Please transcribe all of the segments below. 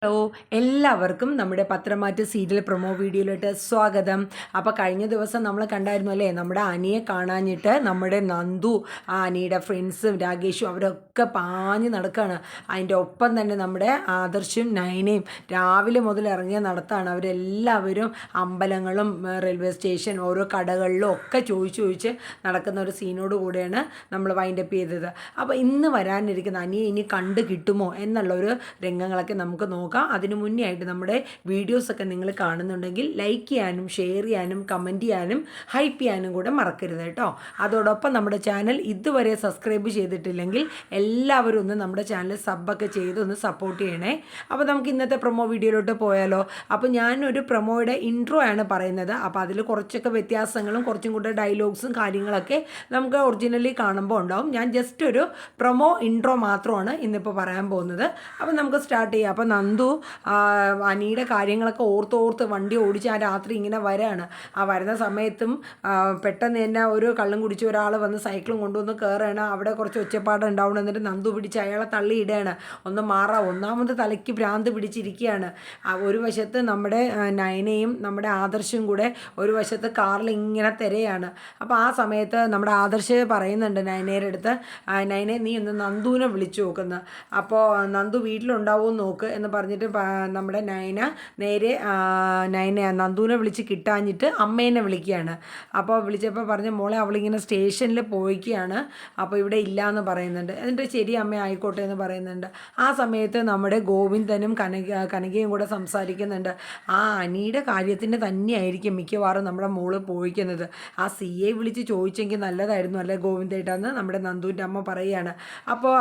Hello, എല്ലാവർക്കും നമ്മുടെ പത്രമാറ്റ് serial promo വീഡിയോയിലോട്ട് സ്വാഗതം. അപ്പോൾ കഴിഞ്ഞ ദിവസം നമ്മൾ കണ്ടായിരുന്നു അല്ലേ, നമ്മുടെ അനിയെ കാണാഞ്ഞിട്ട് നമ്മുടെ നന്ദു അനിയുടെ ഫ്രണ്ട്സും രാകേഷും അവരൊക്കെ പാഞ്ഞ് നടക്കുകയാണ്. അതിൻ്റെ ഒപ്പം തന്നെ നമ്മുടെ ആദർശും നയനയും രാവിലെ മുതൽ ഇറങ്ങിയ നടത്താണ്. അവരെല്ലാവരും അമ്പലങ്ങളും റെയിൽവേ സ്റ്റേഷൻ ഓരോ കടകളിലും ഒക്കെ ചോദിച്ച് നടക്കുന്ന ഒരു സീനോട് കൂടെയാണ് നമ്മൾ വൈൻഡപ്പ് ചെയ്തത്. അപ്പോൾ ഇന്ന് വരാനിരിക്കുന്ന അനിയെ ഇനി കണ്ടു കിട്ടുമോ എന്നുള്ളൊരു രംഗങ്ങളൊക്കെ നമുക്ക് നോക്കാം. അതിനു മുന്നേ ആയിട്ട് നമ്മുടെ വീഡിയോസൊക്കെ നിങ്ങൾ കാണുന്നുണ്ടെങ്കിൽ ലൈക്ക് ചെയ്യാനും ഷെയർ ചെയ്യാനും കമൻറ്റ് ചെയ്യാനും ഹൈപ്പ് ചെയ്യാനും കൂടെ മറക്കരുത് കേട്ടോ. അതോടൊപ്പം നമ്മുടെ ചാനൽ ഇതുവരെ സബ്സ്ക്രൈബ് ചെയ്തിട്ടില്ലെങ്കിൽ എല്ലാവരും ഒന്ന് നമ്മുടെ ചാനൽ സബ്ബൊക്കെ ചെയ്ത് ഒന്ന് സപ്പോർട്ട് ചെയ്യണേ. അപ്പോൾ നമുക്ക് ഇന്നത്തെ പ്രൊമോ വീഡിയോയിലോട്ട് പോയാലോ. അപ്പോൾ ഞാനൊരു പ്രൊമോയുടെ ഇൻട്രോ ആണ് പറയുന്നത്. അപ്പോൾ അതിൽ കുറച്ചൊക്കെ വ്യത്യാസങ്ങളും കുറച്ചും കൂടെ ഡയലോഗ്സും കാര്യങ്ങളൊക്കെ നമുക്ക് ഒറിജിനലി കാണുമ്പോൾ ഉണ്ടാവും. ഞാൻ ജസ്റ്റ് ഒരു പ്രൊമോ ഇൻട്രോ മാത്രമാണ് ഇന്നിപ്പോൾ പറയാൻ പോകുന്നത്. അപ്പോൾ നമുക്ക് സ്റ്റാർട്ട് ചെയ്യാം. അപ്പോൾ നന്ദു അനിയുടെ കാര്യങ്ങളൊക്കെ ഓർത്ത് വണ്ടി ഓടിച്ച് ആ രാത്രി ഇങ്ങനെ വരാണ്. ആ വരുന്ന സമയത്തും പെട്ടെന്ന് തന്നെ ഒരു കള്ളും കുടിച്ച് ഒരാൾ വന്ന് സൈക്കിളും കൊണ്ടുവന്ന് കയറുകയാണ്. അവിടെ കുറച്ച് ഒച്ചപ്പാട് ഉണ്ടാവണം. എന്നിട്ട് നന്ദു പിടിച്ച് അയാളെ തള്ളിയിടുകയാണ്. ഒന്ന് ഒന്നാമത് തലയ്ക്ക് ഭ്രാന്ത് പിടിച്ചിരിക്കുകയാണ്. ഒരു വശത്ത് നമ്മുടെ നയനയും നമ്മുടെ ആദർശും കൂടെ ഒരു വശത്ത് കാറിൽ ഇങ്ങനെ തിരയാണ്. അപ്പോൾ ആ സമയത്ത് നമ്മുടെ ആദർശ് പറയുന്നുണ്ട് നയനയുടെ അടുത്ത്, നയനെ നീ ഒന്ന് നന്ദുവിനെ വിളിച്ചു നോക്കുന്നത്. അപ്പോൾ നന്ദു വീട്ടിലുണ്ടാവുമോ നോക്ക് എന്ന് പറഞ്ഞിട്ട് നമ്മുടെ നയന നേരെ നന്ദുവിനെ വിളിച്ച് കിട്ടാഞ്ഞിട്ട് അമ്മേനെ വിളിക്കുകയാണ്. അപ്പോൾ വിളിച്ചപ്പോൾ പറഞ്ഞ മോളെ അവളിങ്ങനെ സ്റ്റേഷനിൽ പോയിക്കുകയാണ്, അപ്പോൾ ഇവിടെ ഇല്ല എന്ന് പറയുന്നുണ്ട്. എന്നിട്ട് ശരി അമ്മ ആയിക്കോട്ടെ എന്ന് പറയുന്നുണ്ട്. ആ സമയത്ത് നമ്മുടെ ഗോവിന്ദനും കനകയും കൂടെ സംസാരിക്കുന്നുണ്ട്. ആ അനിയുടെ കാര്യത്തിന് തന്നെയായിരിക്കും മിക്കവാറും നമ്മുടെ മോള് പോയിക്കുന്നത്. ആ CA വിളിച്ച് ചോദിച്ചെങ്കിൽ നല്ലതായിരുന്നു അല്ലേ ഗോവിന്ദേട്ടാന്ന് നമ്മുടെ നന്ദുവിൻ്റെ അമ്മ പറയുകയാണ്. അപ്പോൾ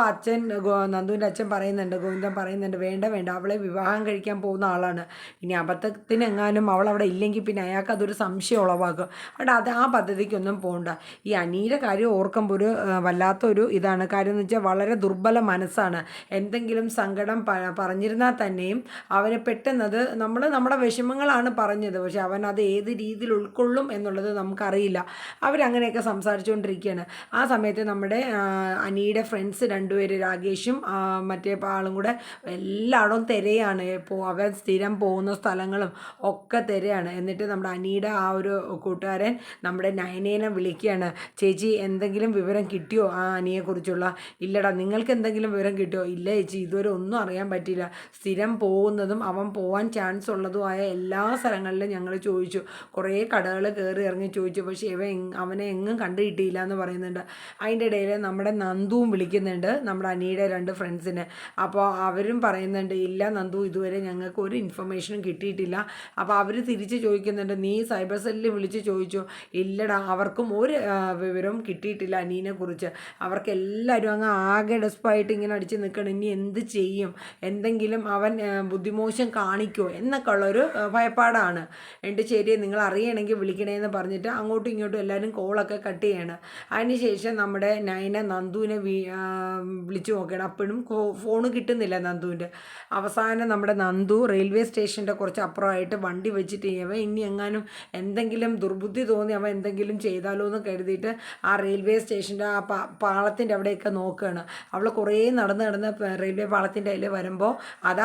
നന്ദുവിൻ്റെ അച്ഛൻ പറയുന്നുണ്ട്, ഗോവിന്ദൻ പറയുന്നുണ്ട്, വേണ്ട അവളെ വിവാഹം കഴിക്കാൻ പോകുന്ന ആളാണ്. ഇനി അബദ്ധത്തിനെങ്ങാനും അവൾ അവിടെ ഇല്ലെങ്കിൽ പിന്നെ അയാൾക്ക് അതൊരു സംശയം ഉളവാക്കും. അവിടെ ആ പദ്ധതിക്കൊന്നും പോകണ്ട. ഈ അനിയുടെ കാര്യം ഓർക്കുമ്പോൾ ഒരു വല്ലാത്തൊരു ഇതാണ്. കാര്യം എന്ന് വെച്ചാൽ വളരെ ദുർബല മനസ്സാണ്. എന്തെങ്കിലും സങ്കടം പറഞ്ഞിരുന്നാൽ തന്നെയും അവന് പെട്ടെന്നത് നമ്മുടെ വിഷമങ്ങളാണ് പറഞ്ഞത്, പക്ഷെ അവൻ അത് ഏത് രീതിയിൽ ഉൾക്കൊള്ളും എന്നുള്ളത് നമുക്കറിയില്ല. അവരങ്ങനെയൊക്കെ സംസാരിച്ചുകൊണ്ടിരിക്കുകയാണ്. ആ സമയത്ത് നമ്മുടെ അനിയുടെ ഫ്രണ്ട്സ് രണ്ടുപേര് രാകേഷും മറ്റേ ആളും കൂടെ എല്ലായിടവും തിരയാണ്. അവൻ സ്ഥിരം പോകുന്ന സ്ഥലങ്ങളും ഒക്കെ തിരയാണ്. എന്നിട്ട് നമ്മുടെ അനിയുടെ ആ ഒരു കൂട്ടുകാരൻ നമ്മുടെ നയനേനെ വിളിക്കുകയാണ്, ചേച്ചി എന്തെങ്കിലും വിവരം കിട്ടിയോ ആ അനിയെക്കുറിച്ചുള്ള? ഇല്ലടാ, നിങ്ങൾക്ക് എന്തെങ്കിലും വിവരം കിട്ടിയോ? ഇല്ല ചേച്ചി, ഇതുവരെ ഒന്നും അറിയാൻ പറ്റില്ല. സ്ഥിരം പോകുന്നതും അവൻ പോകാൻ ചാൻസ് ഉള്ളതുമായ എല്ലാ സ്ഥലങ്ങളിലും ഞങ്ങൾ ചോദിച്ചു, കുറേ കടകൾ കയറി ഇറങ്ങി ചോദിച്ചു, പക്ഷേ അവനെ എങ്ങും കണ്ടു കിട്ടിയില്ല എന്ന് പറയുന്നുണ്ട്. അതിൻ്റെ ഇടയിൽ നമ്മുടെ നന്ദുവും വിളിക്കുന്നുണ്ട് നമ്മുടെ അനിയുടെ 2 ഫ്രണ്ട്സിനെ. അപ്പോൾ അവരും പറയുന്നുണ്ട്, ഇല്ല നന്ദു, ഇതുവരെ ഞങ്ങൾക്ക് ഒരു ഇൻഫർമേഷനും കിട്ടിയിട്ടില്ല. അപ്പോൾ അവർ തിരിച്ച് ചോദിക്കുന്നുണ്ട്, നീ സൈബർ സെല്ലിൽ വിളിച്ച് ചോദിച്ചോ? ഇല്ലടാ, അവർക്കും ഒരു വിവരവും കിട്ടിയിട്ടില്ല അനീനെക്കുറിച്ച്. അവർക്കെല്ലാവരും അങ്ങ് ആകെ ഡെസ്പായിട്ട് ഇങ്ങനെ അടിച്ച് നിൽക്കണം. ഇനി എന്ത് ചെയ്യും, എന്തെങ്കിലും അവൻ ബുദ്ധിമോശം കാണിക്കുമോ എന്നൊക്കെ ഉള്ളൊരു ഭയപ്പാടാണ്. എന്നിട്ട് ശരി, നിങ്ങൾ അറിയണമെങ്കിൽ വിളിക്കണേന്ന് പറഞ്ഞിട്ട് അങ്ങോട്ടും ഇങ്ങോട്ടും എല്ലാവരും കോളൊക്കെ കട്ട് ചെയ്യണം. അതിനുശേഷം നമ്മുടെ നയന നന്ദുവിനെ വിളിച്ചു നോക്കണം. അപ്പോഴും ഫോണ് കിട്ടുന്നില്ല നന്ദുവിൻ്റെ. അവസാനം നമ്മുടെ നന്ദു റെയിൽവേ സ്റ്റേഷൻ്റെ കുറച്ച് അപ്പുറമായിട്ട് വണ്ടി വെച്ചിട്ട് അവൻ ഇനി എങ്ങാനും എന്തെങ്കിലും ദുർബുദ്ധി തോന്നി അവൻ എന്തെങ്കിലും ചെയ്താലോ എന്ന് കരുതിയിട്ട് ആ റെയിൽവേ സ്റ്റേഷൻ്റെ ആ പാളത്തിൻ്റെ അവിടെയൊക്കെ നോക്കുകയാണ്. അവൾ കുറേ നടന്ന് റെയിൽവേ പാളത്തിൻ്റെ അതിൽ വരുമ്പോൾ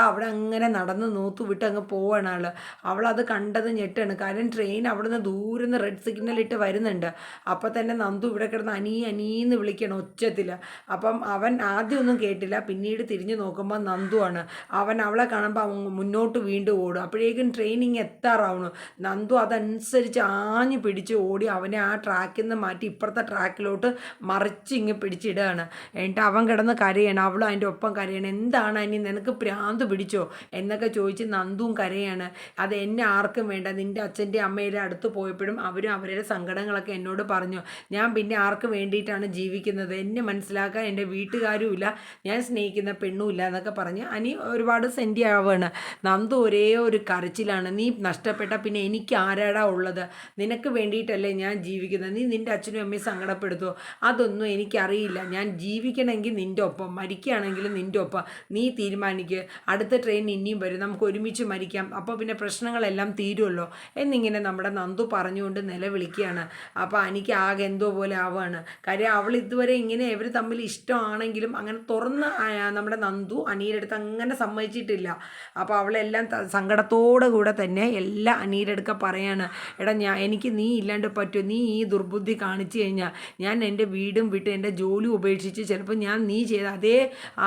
അവിടെ അങ്ങനെ നടന്ന് വിട്ട് അങ്ങ് പോവാണ് ആൾ. അവളത് കണ്ടത് ഞെട്ടാണ്. കാരണം ട്രെയിൻ അവിടുന്ന് ദൂരെ നിന്ന് റെഡ് സിഗ്നൽ ഇട്ട് വരുന്നുണ്ട്. അപ്പോൾ തന്നെ നന്ദു ഇവിടെ കിടന്ന് അനീന്ന് വിളിക്കണം ഒച്ചത്തിൽ. അപ്പം അവൻ ആദ്യമൊന്നും കേട്ടില്ല. പിന്നീട് തിരിഞ്ഞു നോക്കുമ്പോൾ നന്ദുവാണ്. അവൻ അവളെ കാണുമ്പോൾ അവൻ മുന്നോട്ട് വീണ്ടും ഓടും. അപ്പോഴേക്കും ട്രെയിനിങ് എത്താറാവണു. നന്ദു അതനുസരിച്ച് ആഞ്ഞു പിടിച്ച് ഓടി അവനെ ആ ട്രാക്കിൽ നിന്ന് മാറ്റി ഇപ്പുറത്തെ ട്രാക്കിലോട്ട് മറിച്ച് പിടിച്ചിടുകയാണ്. എന്നിട്ട് അവൻ കിടന്ന് കരയാണ്, അവളും അതിൻ്റെ ഒപ്പം കരയാണ്. എന്താണ് അനി, നിനക്ക് ഭ്രാന്ത് പിടിച്ചോ എന്നൊക്കെ ചോദിച്ച് നന്ദുവും കരയാണ്. അത് എന്നെ ആർക്കും വേണ്ട. നിൻ്റെ അച്ഛൻ്റെ അമ്മയുടെ അടുത്ത് പോയപ്പോഴും അവരും അവരുടെ സങ്കടങ്ങളൊക്കെ എന്നോട് പറഞ്ഞു. ഞാൻ പിന്നെ ആർക്ക് വേണ്ടിയിട്ടാണ് ജീവിക്കുന്നത്, എന്നെ മനസ്സിലാക്കാൻ എൻ്റെ വീട്ടുകാരും ഇല്ല, ഞാൻ സ്നേഹിക്കുന്ന പെണ്ണുമില്ല എന്നൊക്കെ പറഞ്ഞ് അനി ഒരുപാട് സെൻറ്റി ആവുകയാണ്. നന്ദു ഒരേ ഒരു കരച്ചിലാണ്, നീ നഷ്ടപ്പെട്ട പിന്നെ എനിക്ക് ആരാടാ ഉള്ളത്? നിനക്ക് വേണ്ടിയിട്ടല്ലേ ഞാൻ ജീവിക്കുന്നത്. നീ നിൻ്റെ അച്ഛനും അമ്മയും സങ്കടപ്പെടുത്തുമോ? അതൊന്നും എനിക്കറിയില്ല. ഞാൻ ജീവിക്കണമെങ്കിൽ നിൻ്റെ ഒപ്പം, മരിക്കുകയാണെങ്കിലും നിൻ്റെ ഒപ്പം. നീ തീരുമാനിക്കുക. അടുത്ത ട്രെയിൻ ഇനിയും വരും, നമുക്ക് ഒരുമിച്ച് മരിക്കാം, അപ്പോൾ പിന്നെ പ്രശ്നങ്ങളെല്ലാം തീരുമല്ലോ എന്നിങ്ങനെ നമ്മുടെ നന്ദു പറഞ്ഞുകൊണ്ട് നിലവിളിക്കുകയാണ്. അപ്പോൾ എനിക്ക് ആകെ എന്തോ പോലെ ആവുകയാണ്. കാര്യം അവൾ ഇതുവരെ ഇങ്ങനെ ഇവർ തമ്മിൽ ഇഷ്ടമാണെങ്കിലും അങ്ങനെ തുറന്ന് നമ്മുടെ നന്ദു അനിയുടെ അടുത്ത് അങ്ങനെ സമ്മതിച്ചിട്ടില്ല. പറ്റിയിട്ടില്ല. അപ്പോൾ അവളെല്ലാം സങ്കടത്തോടു കൂടെ തന്നെ എല്ലാം അനിയുടെ അടുക്ക പറയാണ്, എടാ എനിക്ക് നീ ഇല്ലാണ്ട് പറ്റുമോ, നീ ഈ ദുർബുദ്ധി കാണിച്ചു കഴിഞ്ഞാൽ ഞാൻ എൻ്റെ വീടും വിട്ട് എൻ്റെ ജോലി ഉപേക്ഷിച്ച് ചിലപ്പോൾ ഞാൻ നീ ചെയ്ത അതേ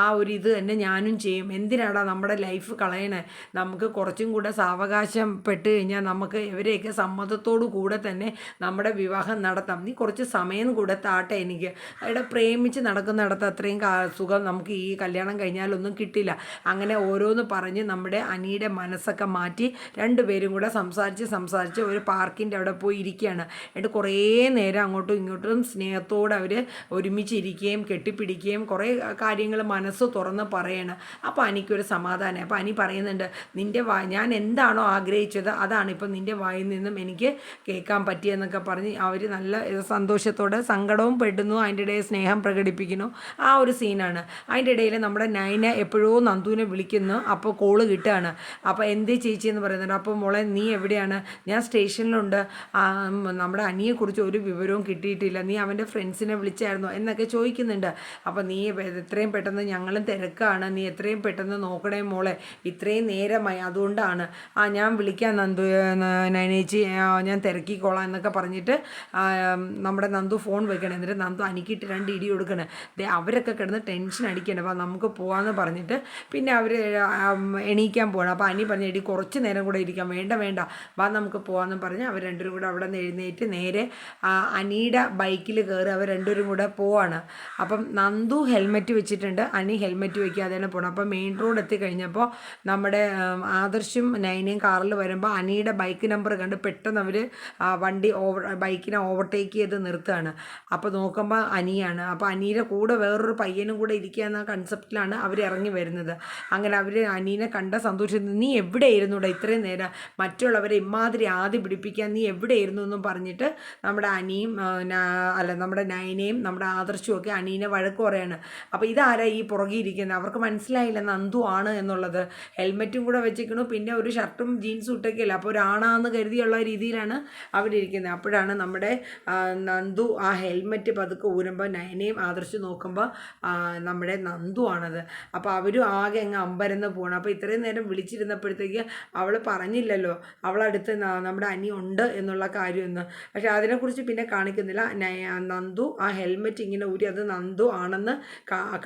ആ ഒരു ഇത് തന്നെ ഞാനും ചെയ്യും. എന്തിനാടാ നമ്മുടെ ലൈഫ് കളയണേ, നമുക്ക് കുറച്ചും കൂടെ സാവകാശം പെട്ട് കഴിഞ്ഞാൽ നമുക്ക് ഇവരെയൊക്കെ സമ്മതത്തോടു കൂടെ തന്നെ നമ്മുടെ വിവാഹം നടത്താം. നീ കുറച്ച് സമയം കൂടെ താട്ടെ എനിക്ക്. ഇവിടെ പ്രേമിച്ച് നടക്കുന്നിടത്ത് അത്രയും സുഖം നമുക്ക് ഈ കല്യാണം കഴിഞ്ഞാലൊന്നും കിട്ടില്ല. അങ്ങനെ ഓരോന്ന് പറഞ്ഞ് നമ്മുടെ അനിയുടെ മനസ്സൊക്കെ മാറ്റി രണ്ടുപേരും കൂടെ സംസാരിച്ച് ഒരു പാർക്കിൻ്റെ അവിടെ പോയി ഇരിക്കുകയാണ്. എന്നിട്ട് കുറേ നേരം അങ്ങോട്ടും ഇങ്ങോട്ടും സ്നേഹത്തോടെ അവർ ഒരുമിച്ചിരിക്കുകയും കെട്ടിപ്പിടിക്കുകയും കുറേ കാര്യങ്ങൾ മനസ്സ് തുറന്ന് പറയണം. അപ്പോൾ എനിക്കൊരു സമാധാനം. അപ്പോൾ അനി പറയുന്നുണ്ട്, ഞാൻ എന്താണോ ആഗ്രഹിച്ചത് അതാണ് ഇപ്പം നിൻ്റെ വായിൽ നിന്നും എനിക്ക് കേൾക്കാൻ പറ്റിയെന്നൊക്കെ പറഞ്ഞ് അവർ നല്ല സന്തോഷത്തോടെ സങ്കടവും പെടുന്നു, അതിൻ്റെ ഇടയിൽ സ്നേഹം പ്രകടിപ്പിക്കുന്നു. ആ ഒരു സീനാണ്. അതിൻ്റെ ഇടയിൽ നമ്മുടെ നൈന എപ്പോഴോ നന്ദുവിനെ വിളിക്കുന്നു. അപ്പോൾ കോള് കിട്ടുകയാണ്. അപ്പോൾ എന്തേ ചേച്ചി എന്ന് പറയുന്നുണ്ട്. അപ്പോൾ മോളെ നീ എവിടെയാണ്? ഞാൻ സ്റ്റേഷനിലുണ്ട്. നമ്മുടെ അനിയെക്കുറിച്ച് ഒരു വിവരവും കിട്ടിയിട്ടില്ല, നീ അവൻ്റെ ഫ്രണ്ട്സിനെ വിളിച്ചായിരുന്നോ എന്നൊക്കെ ചോദിക്കുന്നുണ്ട്. അപ്പോൾ നീ എത്രയും പെട്ടെന്ന്, ഞങ്ങളും തിരക്കാണ്, നീ എത്രയും പെട്ടെന്ന് നോക്കണേ മോളെ, ഇത്രയും നേരമായി, അതുകൊണ്ടാണ്. ഞാൻ വിളിക്കാം നന്ദു, നൈനേച്ചി, ഞാൻ തിരക്കിക്കോളാം എന്നൊക്കെ പറഞ്ഞിട്ട് നമ്മുടെ നന്ദു ഫോൺ വെക്കണം. എന്നിട്ട് നന്ദു അനിക്കിട്ട് 2 ഇടി കൊടുക്കണം. അവരൊക്കെ കിടന്ന് ടെൻഷൻ അടിക്കണം. അപ്പോൾ നമുക്ക് പോകാമെന്ന് പറഞ്ഞിട്ട് പിന്നെ അവർ എണീക്കാൻ പോകണം. അപ്പോൾ അനി പറഞ്ഞു, എടി കുറച്ച് നേരം കൂടെ ഇരിക്കാം. വേണ്ട വാ നമുക്ക് പോകാമെന്ന് പറഞ്ഞ് അവർ രണ്ടുപേരും കൂടെ അവിടെ നിന്ന് എഴുന്നേറ്റ് നേരെ അനിയുടെ ബൈക്കിൽ കയറി അവർ രണ്ടുപേരും കൂടെ പോവാണ്. അപ്പം നന്ദു ഹെൽമെറ്റ് വെച്ചിട്ടുണ്ട്, അനി ഹെൽമെറ്റ് വയ്ക്കാതെയാണ് പോകണം. അപ്പോൾ മെയിൻ റോഡ് എത്തിക്കഴിഞ്ഞപ്പോൾ നമ്മുടെ ആദർശും നൈനയും കാറിൽ വരുമ്പോൾ അനിയുടെ ബൈക്ക് നമ്പർ കണ്ട് പെട്ടെന്ന് അവർ വണ്ടി ബൈക്കിനെ ഓവർടേക്ക് ചെയ്ത് നിർത്തുകയാണ്. അപ്പോൾ നോക്കുമ്പോൾ അനിയാണ്. അപ്പോൾ അനിയുടെ കൂടെ വേറൊരു പയ്യനും കൂടെ ഇരിക്കുക എന്ന കൺസെപ്റ്റിലാണ് അവർ ഇറങ്ങി വരുന്നത്. അങ്ങനെ അവർ അനീനെ കണ്ട സന്തോഷത്തിൽ, നീ എവിടെയായിരുന്നു ഇത്രയും നേരം, മറ്റുള്ളവരെ ഇമാതിരി ആദ്യം പിടിപ്പിക്കാൻ നീ എവിടെയായിരുന്നു എന്നും പറഞ്ഞിട്ട് നമ്മുടെ അനിയും നമ്മുടെ നൈനയും നമ്മുടെ ആദർശവും ഒക്കെ അനീനെ വഴക്ക് പറയാണ്. അപ്പോൾ ഇതാരാ ഈ പുറകെ ഇരിക്കുന്നത്, അവർക്ക് മനസ്സിലായില്ല നന്ദു ആണ് എന്നുള്ളത്. ഹെൽമെറ്റും കൂടെ വെച്ചിരിക്കണു, പിന്നെ ഒരു ഷർട്ടും ജീൻസും ഇട്ടൊക്കെയല്ല, അപ്പോൾ ഒരാണാന്ന് കരുതിയുള്ള രീതിയിലാണ് അവരിയ്ക്കുന്നത്. അപ്പോഴാണ് നമ്മുടെ നന്ദു ആ ഹെൽമെറ്റ് പതുക്കെ ഊരുമ്പോൾ നയനയും ആദർശം നോക്കുമ്പോൾ നമ്മുടെ നന്ദു ആണത്. അപ്പോൾ അവരും ആകെ അങ്ങ് അമ്പരന്ന് പോകണം. അപ്പോൾ ഇത്രയും നേരം വിളിച്ചിരുന്നപ്പോഴത്തേക്ക് അവൾ പറഞ്ഞില്ലല്ലോ അവളടുത്ത് നമ്മുടെ അനി ഉണ്ട് എന്നുള്ള കാര്യമൊന്നും. പക്ഷെ അതിനെക്കുറിച്ച് പിന്നെ കാണിക്കുന്നില്ല. നന്ദു ആ ഹെൽമെറ്റ് ഇങ്ങനെ ഊരി അത് നന്ദു ആണെന്ന്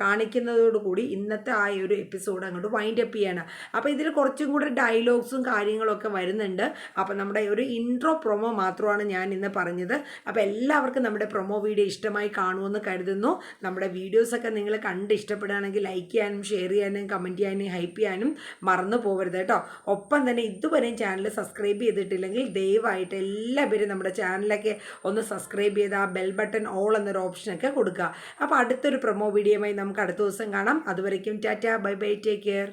കാണിക്കുന്നതോടുകൂടി ഇന്നത്തെ ആ ഒരു എപ്പിസോഡ് അങ്ങോട്ട് വൈൻഡ് അപ്പ് ചെയ്യാണ്. അപ്പോൾ ഇതിൽ കുറച്ചും കൂടെ ഡയലോഗ്സും കാര്യങ്ങളൊക്കെ വരുന്നുണ്ട്. അപ്പോൾ നമ്മുടെ ഒരു ഇൻട്രോ പ്രൊമോ മാത്രമാണ് ഞാൻ ഇന്ന് പറഞ്ഞത്. അപ്പോൾ എല്ലാവർക്കും നമ്മുടെ പ്രൊമോ വീഡിയോ ഇഷ്ടമായി കാണുമെന്ന് കരുതുന്നു. നമ്മുടെ വീഡിയോസൊക്കെ നിങ്ങൾ കണ്ട് ഇഷ്ടപ്പെടുകയാണെങ്കിൽ ലൈക്ക് ചെയ്യാനും ഷെയർ ചെയ്യാനും കമൻറ്റ് ചെയ്യാനും ഹൈപ്പ് ചെയ്യാനും മറന്നു പോകരുത് കേട്ടോ. ഒപ്പം തന്നെ ഇതുവരെയും ചാനൽ സബ്സ്ക്രൈബ് ചെയ്തിട്ടില്ലെങ്കിൽ ദയവായിട്ട് എല്ലാവരും നമ്മുടെ ചാനലൊക്കെ ഒന്ന് സബ്സ്ക്രൈബ് ചെയ്ത് ആ ബെൽ ബട്ടൺ ഓൾ എന്നൊരു ഓപ്ഷനൊക്കെ കൊടുക്കുക. അപ്പോൾ അടുത്തൊരു പ്രൊമോ വീഡിയോയുമായി നമുക്ക് അടുത്ത ദിവസം കാണാം. അതുവരയ്ക്കും ta-ta, bye bye, take care.